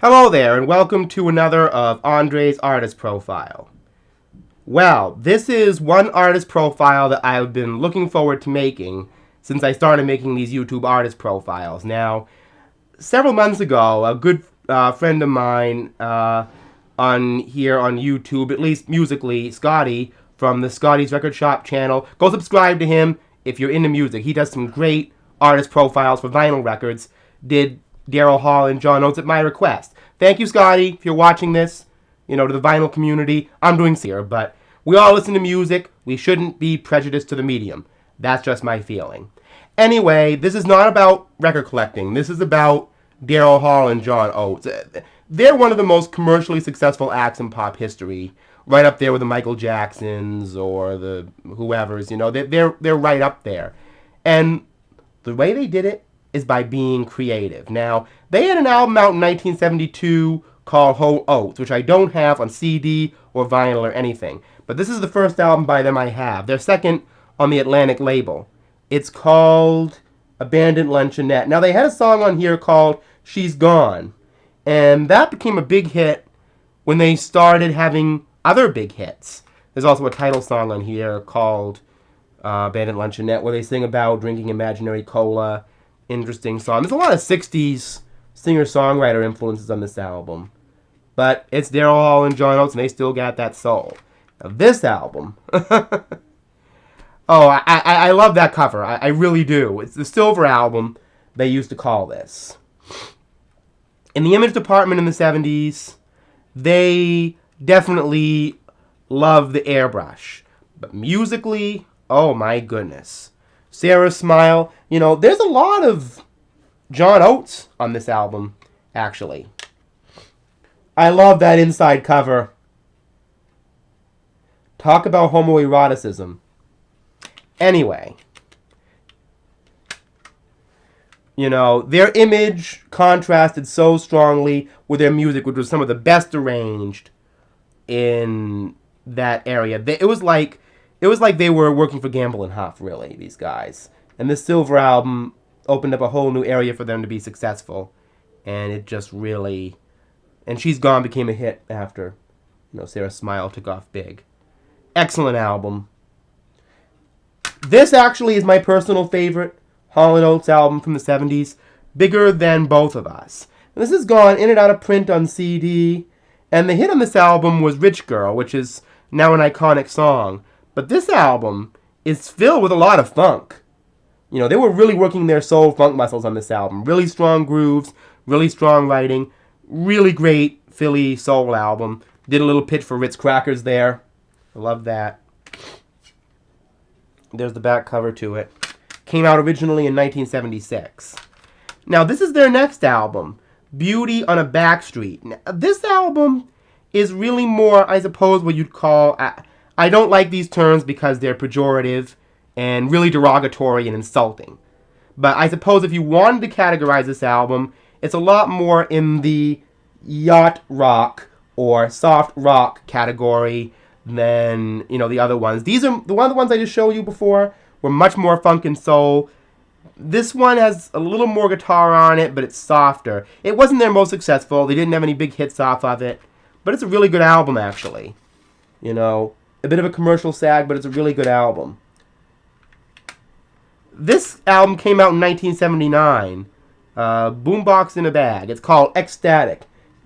Hello there, and welcome to another of Andre's Artist Profile. Well, this is one artist profile that I've been looking forward to making since I started making these YouTube artist profiles. Now, several months ago, a good friend of mine on YouTube, at least musically, Scotty, from the Scotty's Record Shop channel, go subscribe to him if you're into music. He does some great artist profiles for vinyl records, did Daryl Hall and Hall Oates at my request. Thank you, Scotty, if you're watching this, to the vinyl community. I'm doing here, but we all listen to music. We shouldn't be prejudiced to the medium. That's just my feeling. Anyway, this is not about record collecting. This is about Daryl Hall and Hall Oates. They're one of the most commercially successful acts in pop history, right up there with the Michael Jacksons or the whoever's. They're right up there. And the way they did it is by being creative. Now, they had an album out in 1972 called Hall Oates, which I don't have on CD or vinyl or anything. But this is the first album by them I have. Their second on the Atlantic label. It's called Abandoned Luncheonette. Now, they had a song on here called She's Gone. And that became a big hit when they started having other big hits. There's also a title song on here called Abandoned Luncheonette where they sing about drinking imaginary cola. Interesting song. There's a lot of 60s singer-songwriter influences on this album. But it's Daryl Hall and Hall Oates, and they still got that soul. Now, this album... I love that cover. I really do. It's the Silver Album, they used to call this. In the image department in the 70s, they definitely love the airbrush. But musically, oh my goodness. Sarah's Smile. There's a lot of Hall Oates on this album, actually. I love that inside cover. Talk about homoeroticism. Anyway. Their image contrasted so strongly with their music, which was some of the best arranged in that area. It was like they were working for Gamble and Huff, really, these guys. And this Silver Album opened up a whole new area for them to be successful. And it just really... And She's Gone became a hit after, Sarah's Smile took off big. Excellent album. This actually is my personal favorite Hall & Oates album from the 70s. Bigger Than Both of Us. And this has gone in and out of print on CD. And the hit on this album was Rich Girl, which is now an iconic song. But this album is filled with a lot of funk. They were really working their soul funk muscles on this album. Really strong grooves, really strong writing, really great Philly soul album. Did a little pitch for Ritz crackers there. I love that. There's the back cover to it. Came out originally in 1976. Now, this is their next album, Beauty on a Back Street. Now, this album is really more, I suppose, what you'd call... I don't like these terms because they're pejorative and really derogatory and insulting. But I suppose if you wanted to categorize this album, it's a lot more in the yacht rock or soft rock category than, the other ones. These are the ones I just showed you before were much more funk and soul. This one has a little more guitar on it, but it's softer. It wasn't their most successful. They didn't have any big hits off of it. But it's a really good album, actually. A bit of a commercial sag, but it's a really good album. This album came out in 1979. Boombox in a Bag. It's called Ecstatic.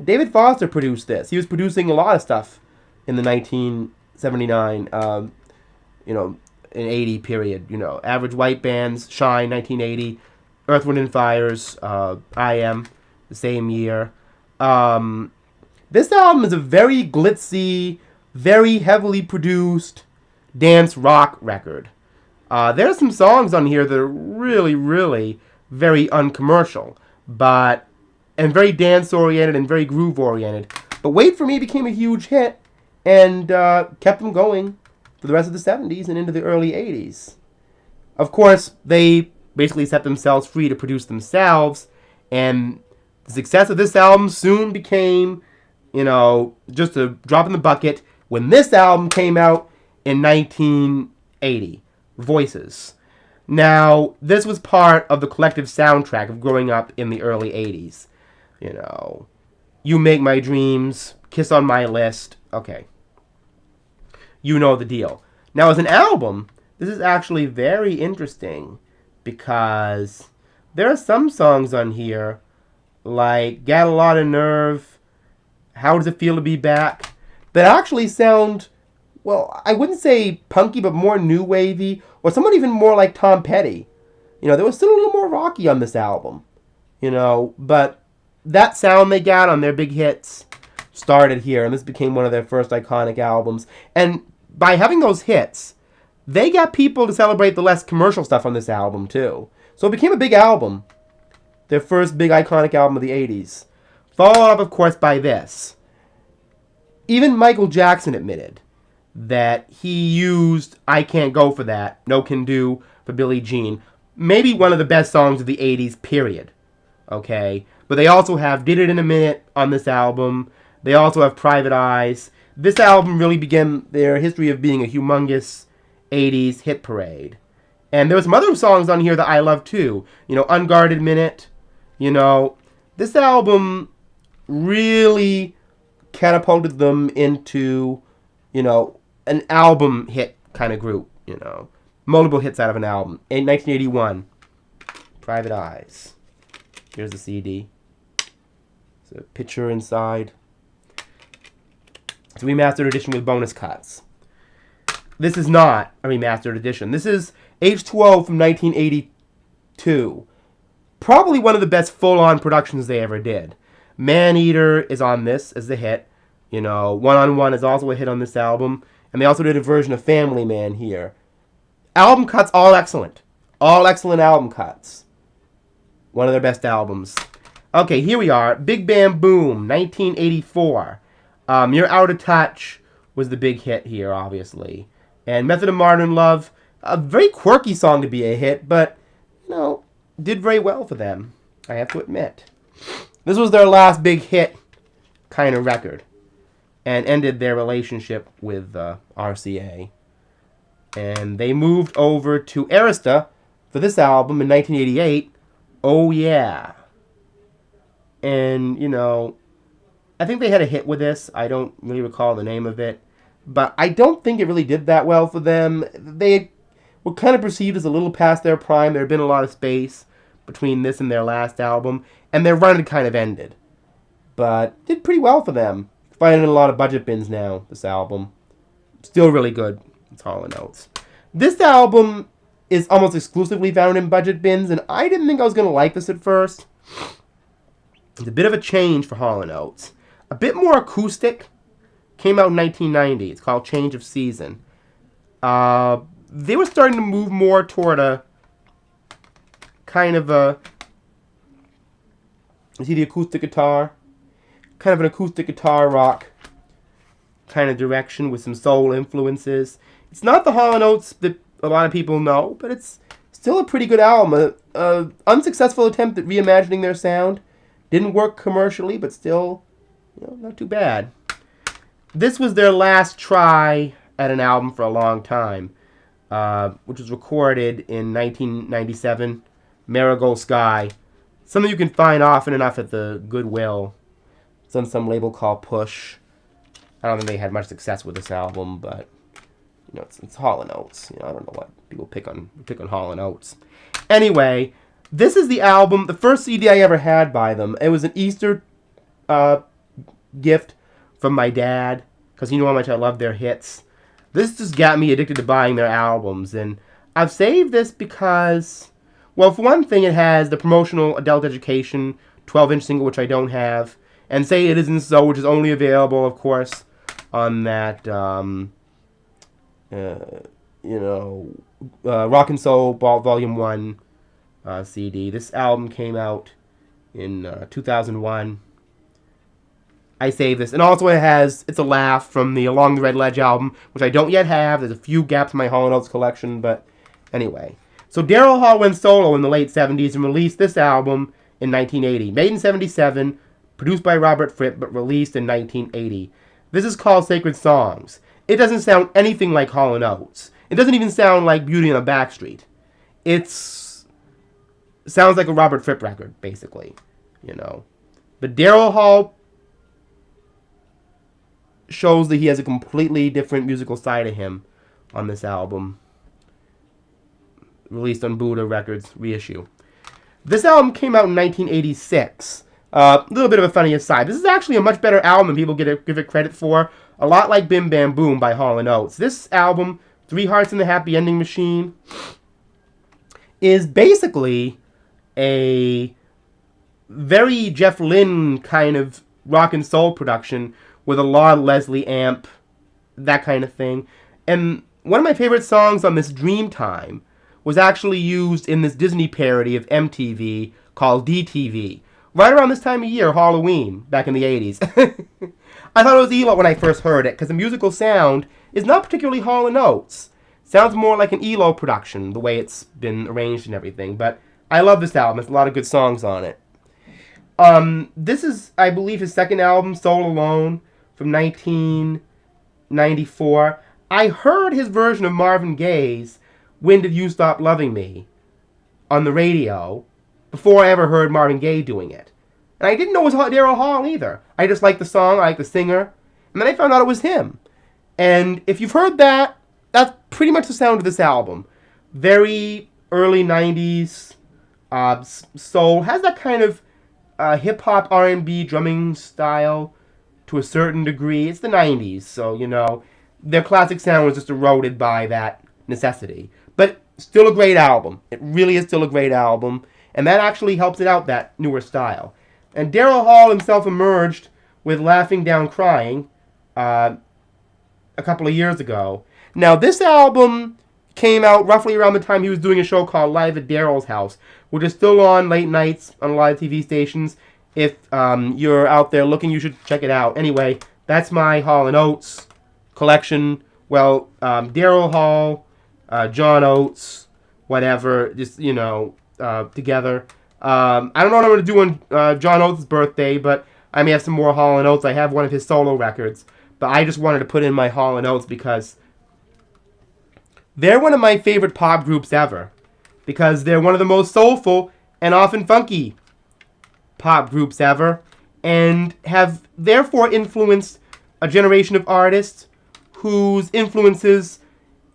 David Foster produced this. He was producing a lot of stuff in the 1979, and 80 period. Average White Bands, Shine, 1980. Earth, Wind & Fire's, I Am, the same year. This album is a very glitzy, very heavily produced dance rock record. There's some songs on here that are really, really very uncommercial, and very dance-oriented and very groove-oriented. But Wait For Me became a huge hit and kept them going for the rest of the 70s and into the early 80s. Of course, they basically set themselves free to produce themselves, and the success of this album soon became, just a drop in the bucket when this album came out in 1980, Voices. Now, this was part of the collective soundtrack of growing up in the early 80s. You Make My Dreams, Kiss on My List. Okay. You know the deal. Now, as an album, this is actually very interesting because there are some songs on here like Got a Lot of Nerve, How Does It Feel to Be Back, that actually sound, well, I wouldn't say punky, but more new wavy, or somewhat even more like Tom Petty. You know, they were still a little more rocky on this album, you know, but that sound they got on their big hits started here, and this became one of their first iconic albums. And by having those hits, they got people to celebrate the less commercial stuff on this album, too. So it became a big album. Their first big iconic album of the 80s. Followed up, of course, by this. Even Michael Jackson admitted that he used I Can't Go For That, No Can Do for Billie Jean. Maybe one of the best songs of the 80s, period. Okay? But they also have Did It In A Minute on this album. They also have Private Eyes. This album really began their history of being a humongous 80s hit parade. And there were some other songs on here that I love too. You know, Unguarded Minute. You know, this album really catapulted them into, you know, an album hit kind of group, you know. Multiple hits out of an album. In 1981, Private Eyes. Here's the CD. There's a picture inside. It's a remastered edition with bonus cuts. This is not a remastered edition. This is H2O from 1982. Probably one of the best full-on productions they ever did. Man-Eater is on this as the hit. You know, One on One is also a hit on this album. And they also did a version of Family Man here. Album cuts, all excellent. All excellent album cuts. One of their best albums. Okay, here we are. Big Bam Boom, 1984. You're Out of Touch was the big hit here, obviously. And Method of Modern Love, a very quirky song to be a hit, but, you know, did very well for them, I have to admit. This was their last big hit kind of record, and ended their relationship with RCA. And they moved over to Arista for this album in 1988, Oh Yeah. And, you know, I think they had a hit with this. I don't really recall the name of it. But I don't think it really did that well for them. They were kind of perceived as a little past their prime. There had been a lot of space between this and their last album. And their run had kind of ended. But did pretty well for them. Finding in a lot of budget bins now, this album. Still really good. It's Hall Oates. This album is almost exclusively found in budget bins. And I didn't think I was going to like this at first. It's a bit of a change for Hall Oates. A bit more acoustic. Came out in 1990. It's called Change of Season. They were starting to move more toward a kind of a... You see the acoustic guitar? Kind of an acoustic guitar rock kind of direction with some soul influences. It's not the Hall Oates that a lot of people know, but it's still a pretty good album. An unsuccessful attempt at reimagining their sound. Didn't work commercially, but still, you know, not too bad. This was their last try at an album for a long time, which was recorded in 1997, Marigold Sky. Something you can find often enough at the Goodwill. It's on some label called Push. I don't think they had much success with this album, but you know, it's Hall Oates. You know, I don't know what people pick on Hall Oates. Anyway, this is the album, the first CD I ever had by them. It was an Easter gift from my dad, because you know how much I love their hits. This just got me addicted to buying their albums, and I've saved this because, well, for one thing, it has the promotional adult education 12-inch single, which I don't have, and Say It Isn't So, which is only available, of course, on that, Rock and Soul Volume 1 CD. This album came out in 2001. I saved this. And also it's a laugh from the Along the Red Ledge album, which I don't yet have. There's a few gaps in my Hall & Oates collection, but anyway. So Daryl Hall went solo in the late 70s and released this album in 1980. Made in 77, produced by Robert Fripp, but released in 1980. This is called Sacred Songs. It doesn't sound anything like Hall & Oates. It doesn't even sound like Beauty on a Backstreet. Sounds like a Robert Fripp record, basically. You know. But Daryl Hall shows that he has a completely different musical side of him on this album. Released on Buddha Records reissue. This album came out in 1986. A little bit of a funny aside. This is actually a much better album than people give it credit for. A lot like Bim Bam Boom by Hall Oates. This album, Three Hearts in the Happy Ending Machine, is basically a very Jeff Lynne kind of rock and soul production with a Lord Leslie amp, that kind of thing. And one of my favorite songs on this, Dreamtime, was actually used in this Disney parody of MTV called DTV. Right around this time of year, Halloween, back in the 80s. I thought it was ELO when I first heard it, because the musical sound is not particularly Hall & Oates. Sounds more like an ELO production, the way it's been arranged and everything. But I love this album. There's a lot of good songs on it. This is, I believe, his second album, Soul Alone, from 1994. I heard his version of Marvin Gaye's When Did You Stop Loving Me on the radio before I ever heard Marvin Gaye doing it. And I didn't know it was Daryl Hall either. I just liked the song, I liked the singer, and then I found out it was him. And if you've heard that, that's pretty much the sound of this album. Very early 90s soul. Has that kind of hip-hop R&B drumming style to a certain degree. It's the 90s, so, you know, their classic sound was just eroded by that necessity. But still a great album. It really is still a great album. And that actually helps it out, that newer style. And Daryl Hall himself emerged with Laughing Down Crying a couple of years ago. Now, this album came out roughly around the time he was doing a show called Live at Daryl's House, which is still on late nights on a lot of TV stations. If you're out there looking, you should check it out. Anyway, that's my Hall & Oates collection. Well, Daryl Hall, John Oates, whatever, just, you know, together. I don't know what I'm going to do on John Oates' birthday, but I may have some more Hall & Oates. I have one of his solo records, but I just wanted to put in my Hall & Oates because they're one of my favorite pop groups ever. Because they're one of the most soulful and often funky pop groups ever, and have therefore influenced a generation of artists whose influences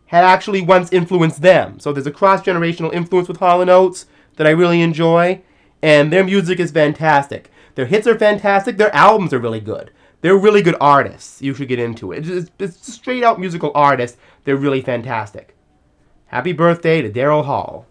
had actually once influenced them. So there's a cross-generational influence with Hall & Oates that I really enjoy, and their music is fantastic. Their hits are fantastic. Their albums are really good. They're really good artists. You should get into it. It's straight-out musical artists. They're really fantastic. Happy birthday to Daryl Hall.